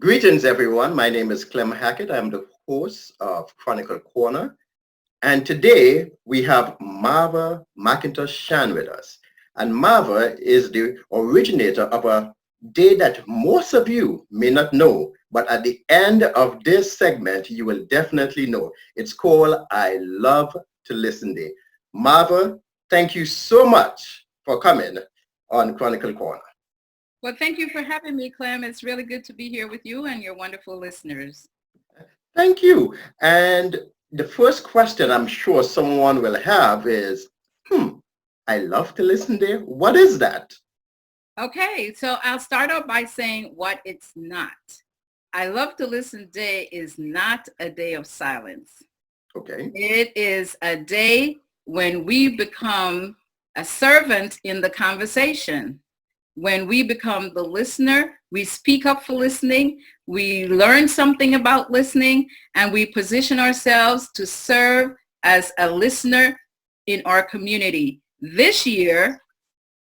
Greetings, everyone. My name is Clem Hackett. I'm the host of Chronicle Corner. And today we have Marva McIntosh Shand with us. And Marva is the originator of a day that most of you may not know, but at the end of this segment, you will definitely know. It's called I Love to Listen Day. Marva, thank you so much for coming on Chronicle Corner. Well, thank you for having me, Clem. It's really good to be here with you and your wonderful listeners. Thank you. And the first question I'm sure someone will have is, I love to listen there. What is that? Okay, so I'll start off by saying what it's not. I Love to Listen Day is not a day of silence. Okay. It is a day when we become a servant in the conversation. When we become the listener, we speak up for listening, we learn something about listening, and we position ourselves to serve as a listener in our community. This year,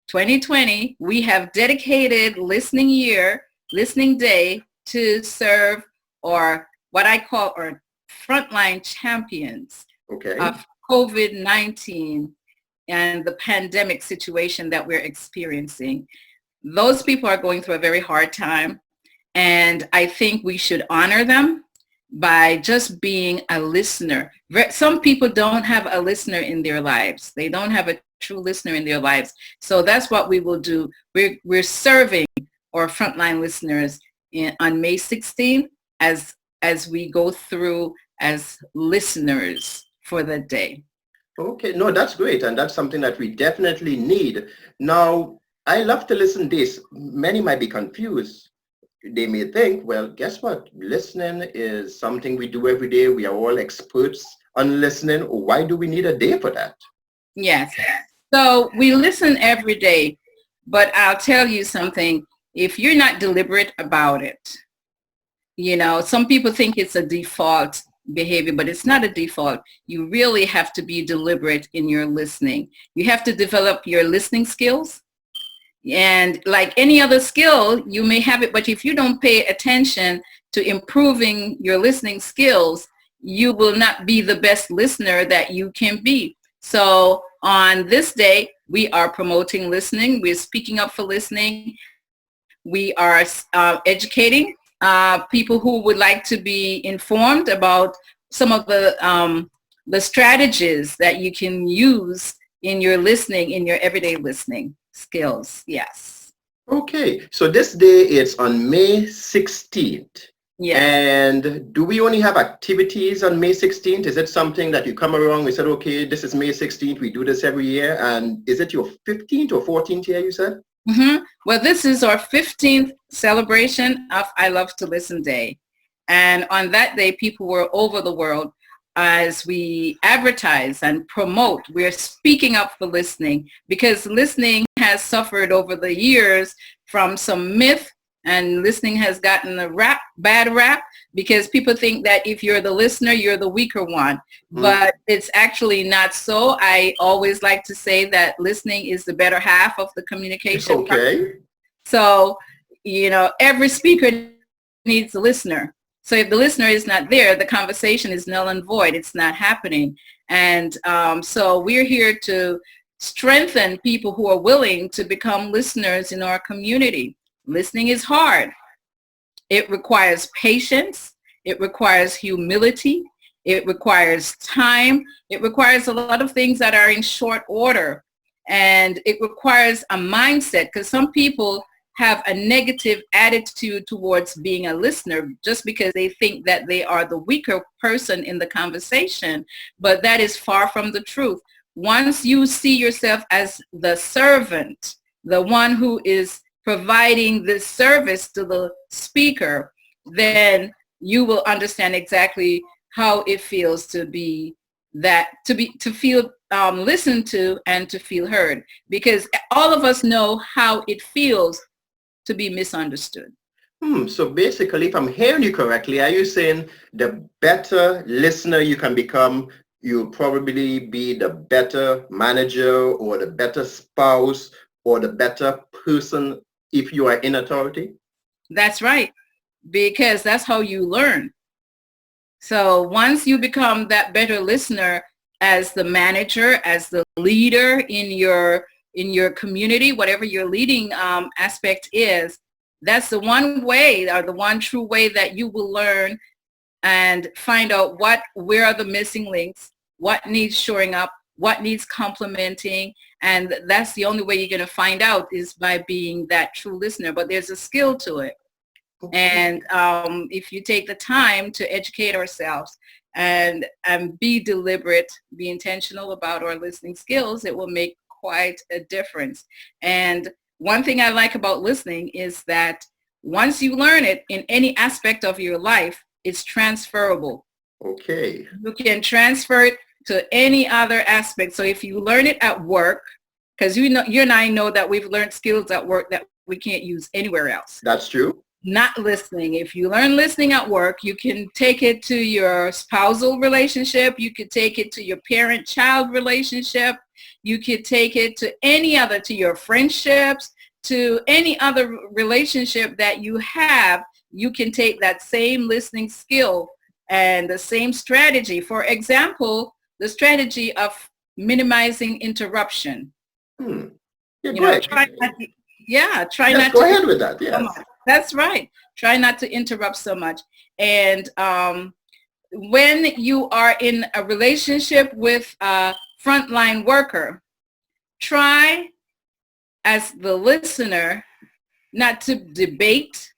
2020, we have dedicated Listening Day to serve or what I call our frontline champions of COVID-19 and the pandemic situation that we're experiencing. Those people are going through a very hard time, and I think we should honor them by just being a listener. Some people don't have a listener in their lives. They don't have a true listener in their lives. So that's what we will do. We're serving our frontline listeners on May 16th as we go through as listeners for the day. Okay, no, that's great. And that's something that we definitely need. Now, I love to listen this. Many might be confused. They may think, well, guess what? Listening is something we do every day. We are all experts on listening. Why do we need a day for that? Yes. So we listen every day, but I'll tell you something. If you're not deliberate about it, some people think it's a default behavior, but it's not a default. You really have to be deliberate in your listening. You have to develop your listening skills. And like any other skill, you may have it, but if you don't pay attention to improving your listening skills, you will not be the best listener that you can be. So on this day, we are promoting listening. We're speaking up for listening. We are educating people who would like to be informed about some of the strategies that you can use in your listening, in your everyday listening skills. Yes. Okay, so this day is on May 16th. Yes. And do we only have activities on May 16th? Is it something that you come around, we said, okay, this is May 16th, we do this every year, and is it your 15th or 14th year, you said? Mm-hmm. Well, this is our 15th celebration of I Love to Listen Day. And on that day, people were over the world as we advertise and promote. We're speaking up for listening because listening has suffered over the years from some myth, and listening has gotten a bad rap because people think that if you're the listener, you're the weaker one. Mm-hmm. But it's actually not so. I always like to say that listening is the better half of the communication. Okay. So, every speaker needs a listener. So if the listener is not there, the conversation is null and void. It's not happening. And so we're here to strengthen people who are willing to become listeners in our community. Listening is hard. It requires patience. It requires humility. It requires time. It requires a lot of things that are in short order. And it requires a mindset because some people have a negative attitude towards being a listener just because they think that they are the weaker person in the conversation. But that is far from the truth. Once you see yourself as the servant, the one who is providing this service to the speaker, then you will understand exactly how it feels to feel listened to and to feel heard, because all of us know how it feels to be misunderstood. So basically, if I'm hearing you correctly, are you saying the better listener you can become, you'll probably be the better manager or the better spouse or the better person if you are in authority? That's right. because that's how you learn. So once you become that better listener as the manager, as the leader in your community, whatever your leading aspect is, that's the one way or the one true way that you will learn and find out where are the missing links, what needs shoring up, what needs complementing. And that's the only way you're going to find out is by being that true listener. But there's a skill to it. And if you take the time to educate ourselves and be deliberate, be intentional about our listening skills, it will make quite a difference. And one thing I like about listening is that once you learn it in any aspect of your life, it's transferable. Okay. You can transfer it to any other aspect. So if you learn it at work, because you and I know that we've learned skills at work that we can't use anywhere else. That's true. Not listening. If you learn listening at work, you can take it to your spousal relationship. You could take it to your parent-child relationship. You could take it to to your friendships, to any other relationship that you have. You can take that same listening skill and the same strategy. For example, the strategy of minimizing interruption. Yeah, Try not go to ahead with that. Yes. That's right. Try not to interrupt so much. And when you are in a relationship with a frontline worker, try as the listener not to debate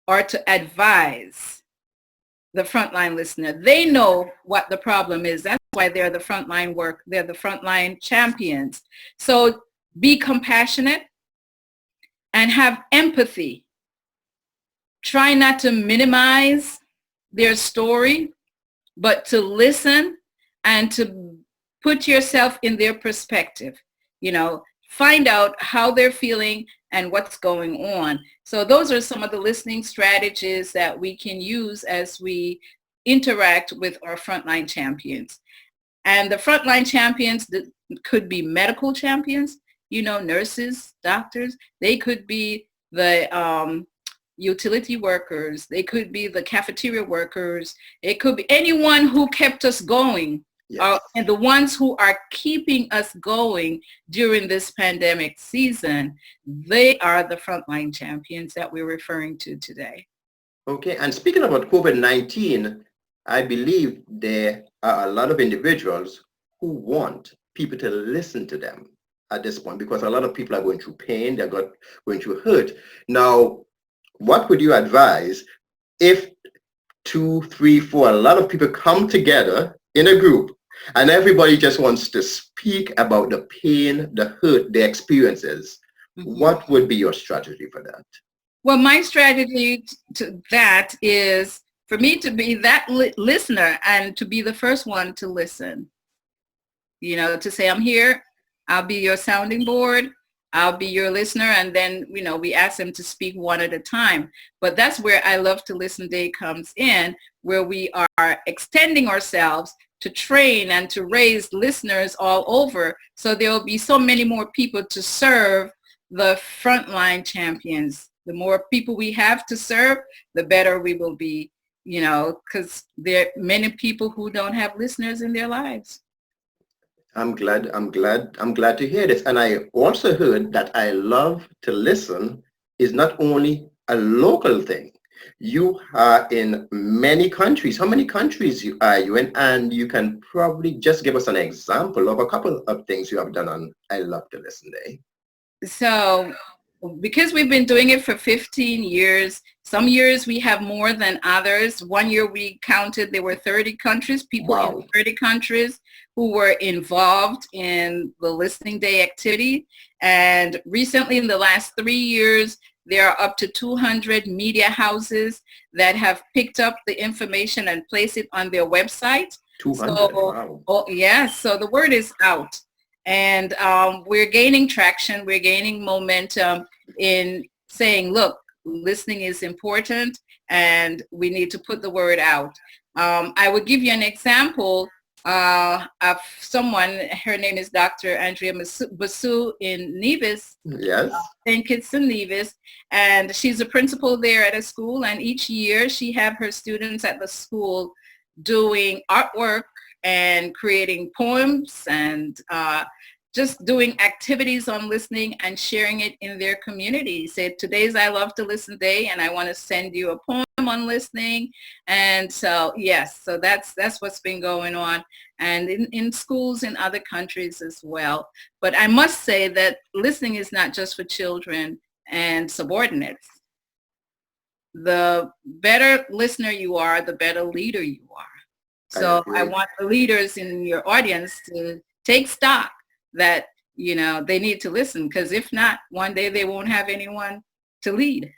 or to advise the frontline listener. They know what the problem is. That's why they're the they're the frontline champions. So be compassionate and have empathy. Try not to minimize their story, but to listen and to put yourself in their perspective. Find out how they're feeling and what's going on. So those are some of the listening strategies that we can use as we interact with our frontline champions. And the frontline champions could be medical champions, nurses, doctors. They could be the utility workers. They could be the cafeteria workers. It could be anyone who kept us going. Yes. And the ones who are keeping us going during this pandemic season, they are the frontline champions that we're referring to today. Okay, and speaking about COVID-19, I believe there are a lot of individuals who want people to listen to them at this point, because a lot of people are going through pain, they're going through hurt. Now, what would you advise if 2, 3, 4, a lot of people come together in a group and everybody just wants to speak about the pain, the hurt, the experiences? Mm-hmm. What would be your strategy for that? Well, my strategy to that is for me to be that listener and to be the first one to listen. To say, I'm here, I'll be your sounding board, I'll be your listener, and then, we ask them to speak one at a time. But that's where I Love to Listen Day comes in, where we are extending ourselves to train and to raise listeners all over. So there will be so many more people to serve the frontline champions. The more people we have to serve, the better we will be, because there are many people who don't have listeners in their lives. I'm glad to hear this. And I also heard that I Love to Listen is not only a local thing. You are in many countries. How many countries are you in? And you can probably just give us an example of a couple of things you have done on I Love to Listen Day. So because we've been doing it for 15 years, some years we have more than others. One year we counted there were 30 countries, people in 30 countries who were involved in the Listening Day activity. And recently, in the last 3 years, there are up to 200 media houses that have picked up the information and placed it on their website. 200, wow. Yes, so the word is out. And we're gaining traction, we're gaining momentum in saying, look, listening is important and we need to put the word out. I would give you an example. of someone. Her name is Dr. Andrea Basu in Nevis. Yes. St. Kitts and Nevis, and she's a principal there at a school, and each year she have her students at the school doing artwork and creating poems and just doing activities on listening and sharing it in their community. Say, today's I Love to Listen Day, and I want to send you a poem on listening. And so, yes, so that's what's been going on, and in schools in other countries as well. But I must say that listening is not just for children and subordinates. The better listener you are, the better leader you are. So I want the leaders in your audience to take stock that, you know, they need to listen, because if not, one day they won't have anyone to lead.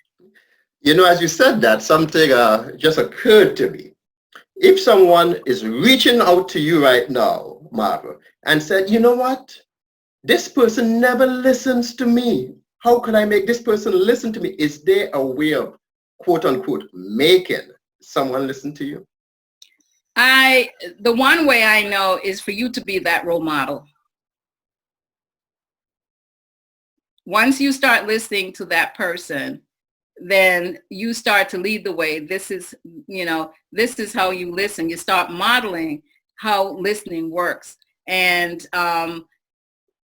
You know, as you said that, something just occurred to me. If someone is reaching out to you right now, Marva, and said, you know what, this person never listens to me. How can I make this person listen to me? Is there a way of, quote unquote, making someone listen to you? The one way I know is for you to be that role model. Once you start listening to that person, then you start to lead the way. This is, you know, this is how you listen. You start modeling how listening works. And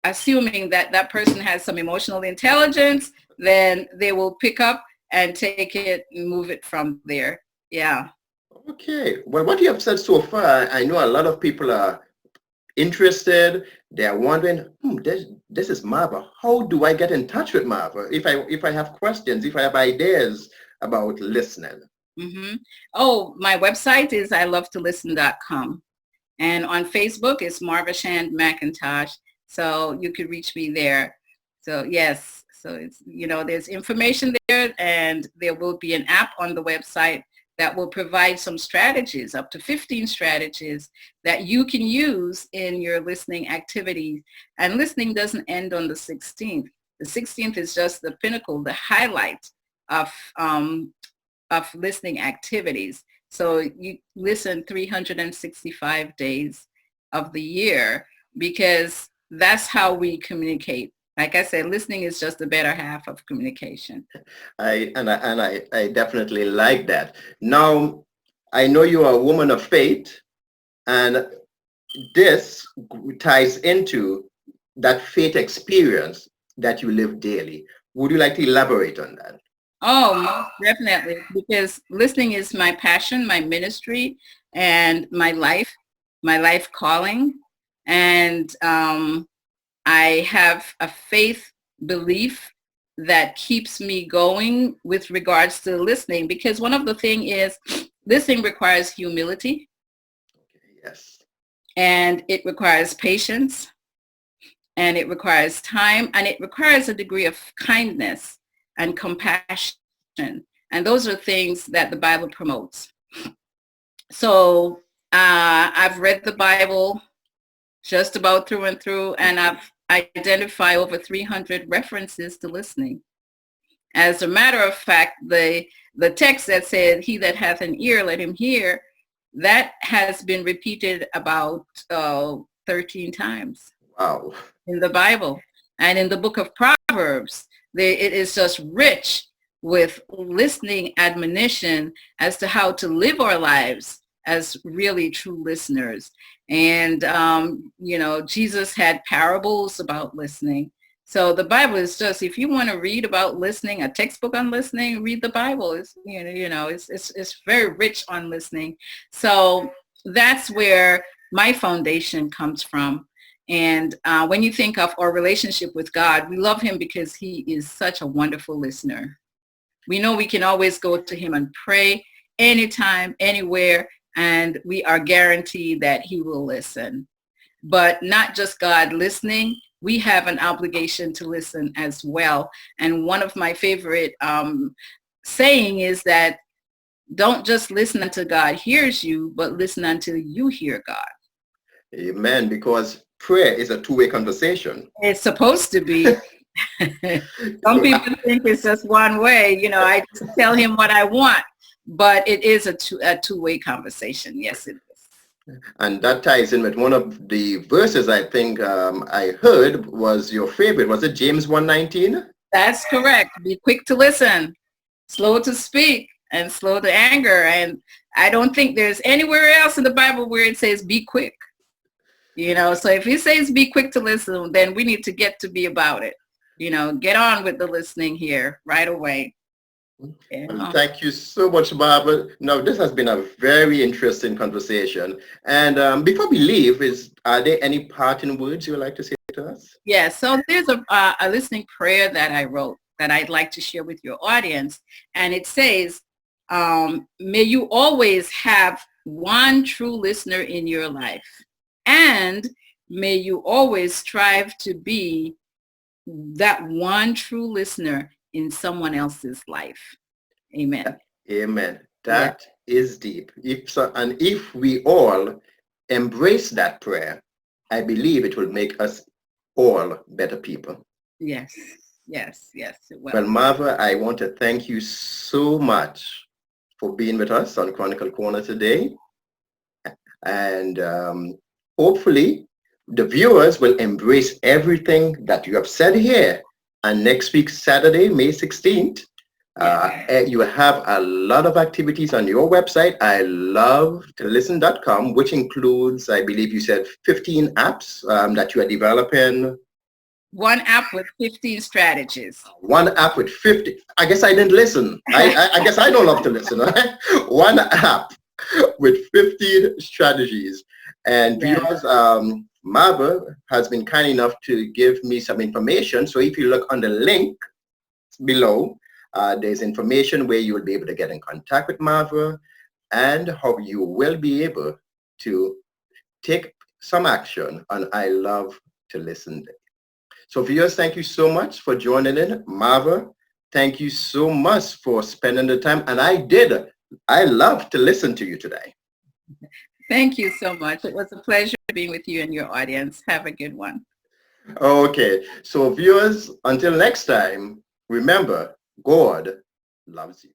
assuming that that person has some emotional intelligence, then they will pick up and take it and move it from there. Yeah. Okay. Well, what you have said so far, I know a lot of people are interested. They're wondering, this is Marva. How do I get in touch with Marva if I have questions, if I have ideas about listening? Mm-hmm. Oh, my website is ilovetolisten.com. And on Facebook, it's Marva Shand McIntosh. So you could reach me there. So yes, so it's, you know, there's information there, and there will be an app on the website that will provide some strategies, up to 15 strategies that you can use in your listening activities. And listening doesn't end on the 16th. The 16th is just the pinnacle, the highlight of listening activities. So you listen 365 days of the year, because that's how we communicate. Like I said, listening is just the better half of communication. I definitely like that. Now, I know you are a woman of faith, and this ties into that faith experience that you live daily. Would you like to elaborate on that? Oh, most definitely, because listening is my passion, my ministry, and my life calling. And I have a faith belief that keeps me going with regards to listening, because one of the things is listening requires humility. Okay, yes. And it requires patience, and it requires time, and it requires a degree of kindness and compassion. And those are things that the Bible promotes. So I've read the Bible just about through and through, and I've identified over 300 references to listening. As a matter of fact, the text that said, he that hath an ear, let him hear, that has been repeated about 13 times. Wow. In the Bible. And in the book of Proverbs, it is just rich with listening admonition as to how to live our lives as really true listeners. And, you know, Jesus had parables about listening. So the Bible is just, if you want to read about listening, a textbook on listening, read the Bible. It's, it's very rich on listening. So that's where my foundation comes from. And when you think of our relationship with God, we love him because he is such a wonderful listener. We know we can always go to him and pray anytime, anywhere, and we are guaranteed that he will listen. But not just God listening, we have an obligation to listen as well. And one of my favorite saying is that don't just listen until God hears you, but listen until you hear God. Amen. Because prayer is a two-way conversation. It's supposed to be. Some people think it's just one way. You know, I just tell him what I want, but it is a two-way conversation. Yes, it is. And that ties in with one of the verses I think I heard was your favorite. Was it James 1:19? That's correct. Be quick to listen, slow to speak, and slow to anger. And I don't think there's anywhere else in the Bible where it says be quick. So if he says be quick to listen, then we need to get to be about it. Get on with the listening here right away. Well, thank you so much, Barbara. Now, this has been a very interesting conversation. And before we leave, are there any parting words you would like to say to us? Yeah, so there's a listening prayer that I wrote that I'd like to share with your audience. And it says, may you always have one true listener in your life. And may you always strive to be that one true listener in someone else's life. Amen. Amen. That is deep. And if we all embrace that prayer, I believe it will make us all better people. Yes, yes, yes. Well, Marva, I want to thank you so much for being with us on Chronicle Corner today. And hopefully the viewers will embrace everything that you have said here. And next week, Saturday, May 16th, you have a lot of activities on your website, ilovetolisten.com, which includes, I believe you said 15 apps that you are developing. One app with 15 strategies. One app with 50. I guess I didn't listen. I guess I don't love to listen. Right? One app with 15 strategies. And viewers, Marva has been kind enough to give me some information. So if you look on the link below, there's information where you will be able to get in contact with Marva and how you will be able to take some action on I Love to Listen Day. So viewers, thank you so much for joining in. Marva, thank you so much for spending the time. And I love to listen to you today. Thank you so much. It was a pleasure being with you and your audience. Have a good one. Okay, so viewers, until next time, remember, God loves you.